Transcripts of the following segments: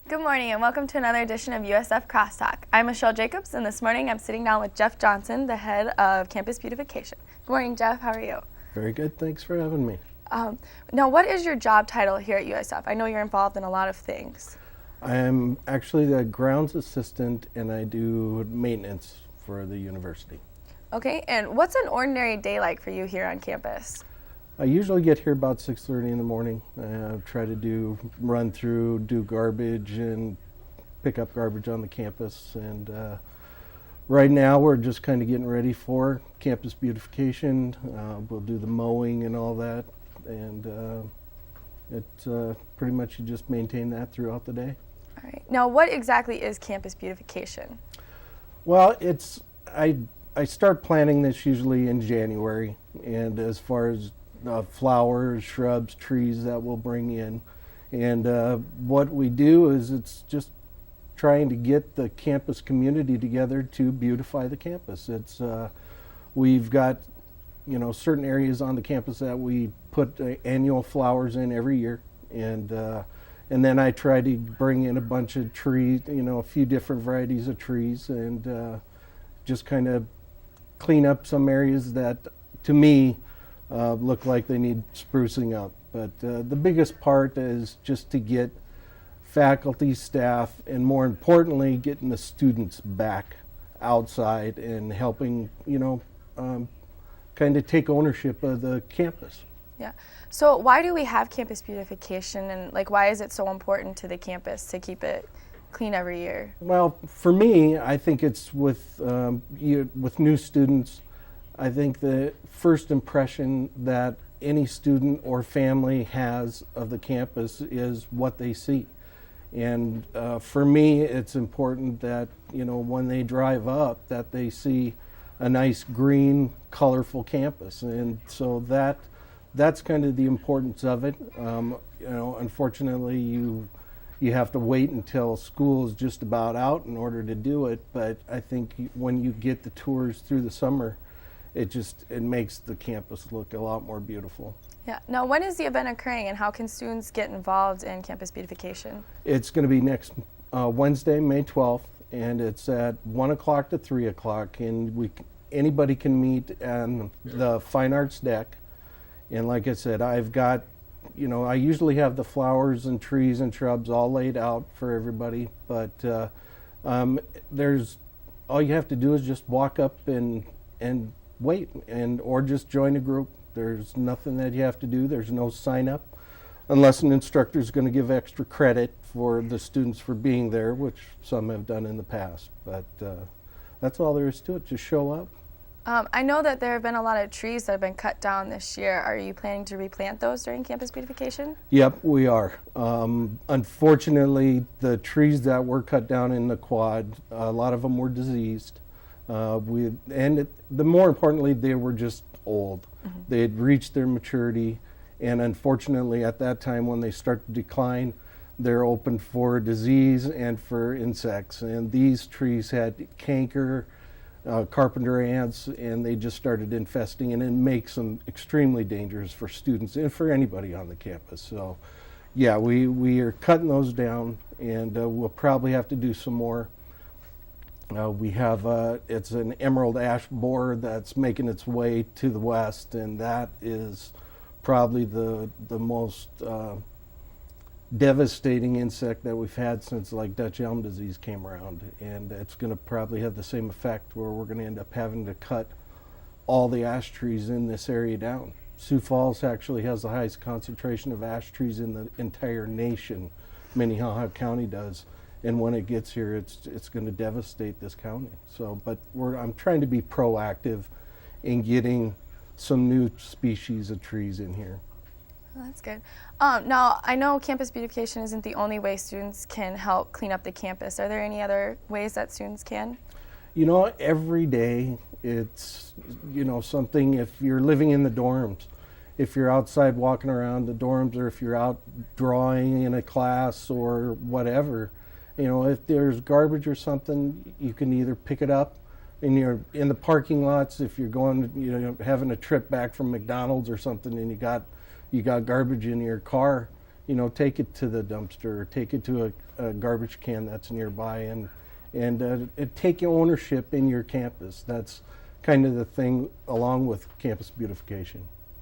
Good morning and welcome to another edition of USF Crosstalk. I'm Michelle Jacobs, and this morning I'm sitting down with Jeff Johnson, the head of campus beautification. Good morning, Jeff. How are you? Very good. Thanks for having me. Now, what is your job title here at USF? I know you're involved in a lot of things. I'm actually the grounds assistant, and I do maintenance for the university. Okay, and what's an ordinary day like for you here on campus? I usually get here about 6:30 in the morning. Try to run through, do garbage, and pick up garbage on the campus. And right now we're just kind of getting ready for campus beautification. We'll do the mowing and all that, and pretty much you just maintain that throughout the day. All right. Now, what exactly is campus beautification? Well, I start planning this usually in January, and as far as flowers, shrubs, trees that we'll bring in. And what we do is it's just trying to get the campus community together to beautify the campus. We've got certain areas on the campus that we put annual flowers in every year, and then I try to bring in a bunch of trees, a few different varieties of trees, and just kind of clean up some areas that, to me, look like they need sprucing up. But the biggest part is just to get faculty, staff, and more importantly, getting the students back outside and helping, kind of take ownership of the campus. Yeah. So why do we have campus beautification, and why is it so important to the campus to keep it clean every year? Well, for me, I think it's with new students. I think the first impression that any student or family has of the campus is what they see. And for me, it's important that, when they drive up, that they see a nice green, colorful campus. And so that's kind of the importance of it. Unfortunately, you have to wait until school is just about out in order to do it. But I think when you get the tours through the summer, it makes the campus look a lot more beautiful. Yeah. Now, when is the event occurring, and how can students get involved in campus beautification? It's going to be next Wednesday, May 12th, and it's at 1 o'clock to 3 o'clock, and anybody can meet on the Fine Arts deck. And like I said, I've got, I usually have the flowers and trees and shrubs all laid out for everybody, but all you have to do is just walk up and wait, or just join a group. There's nothing that you have to do. There's no sign up unless an instructor is going to give extra credit for the students for being there, which some have done in the past. But that's all there is to it. Just show up. I know that there have been a lot of trees that have been cut down this year. Are you planning to replant those during campus beautification? Yep, we are. Unfortunately, the trees that were cut down in the quad, a lot of them were diseased. More importantly, they were just old. Mm-hmm. They had reached their maturity, and unfortunately, at that time, when they start to decline, they're open for disease and for insects. And these trees had canker, carpenter ants, and they just started infesting, and it makes them extremely dangerous for students and for anybody on the campus. So, yeah, we are cutting those down, and we'll probably have to do some more. We have it's an emerald ash borer that's making its way to the west, and that is probably the most devastating insect that we've had since Dutch elm disease came around. And it's going to probably have the same effect where we're going to end up having to cut all the ash trees in this area down. Sioux Falls actually has the highest concentration of ash trees in the entire nation. Minnehaha County does. And when it gets here, it's going to devastate this county. So, but I'm trying to be proactive in getting some new species of trees in here. Well, that's good. Now, I know campus beautification isn't the only way students can help clean up the campus. Are there any other ways that students can? Every day it's, something. If you're living in the dorms, if you're outside walking around the dorms, or if you're out drawing in a class or whatever, if there's garbage or something, you can either pick it up in the parking lots. If you're going, having a trip back from McDonald's or something, and you got garbage in your car, take it to the dumpster, or take it to a garbage can that's nearby, and take your ownership in your campus. That's kind of the thing along with campus beautification.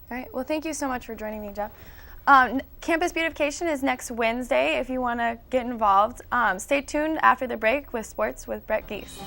All right. Well, thank you so much for joining me, Jeff. Campus beautification is next Wednesday if you want to get involved. Stay tuned after the break with sports with Brett Geese.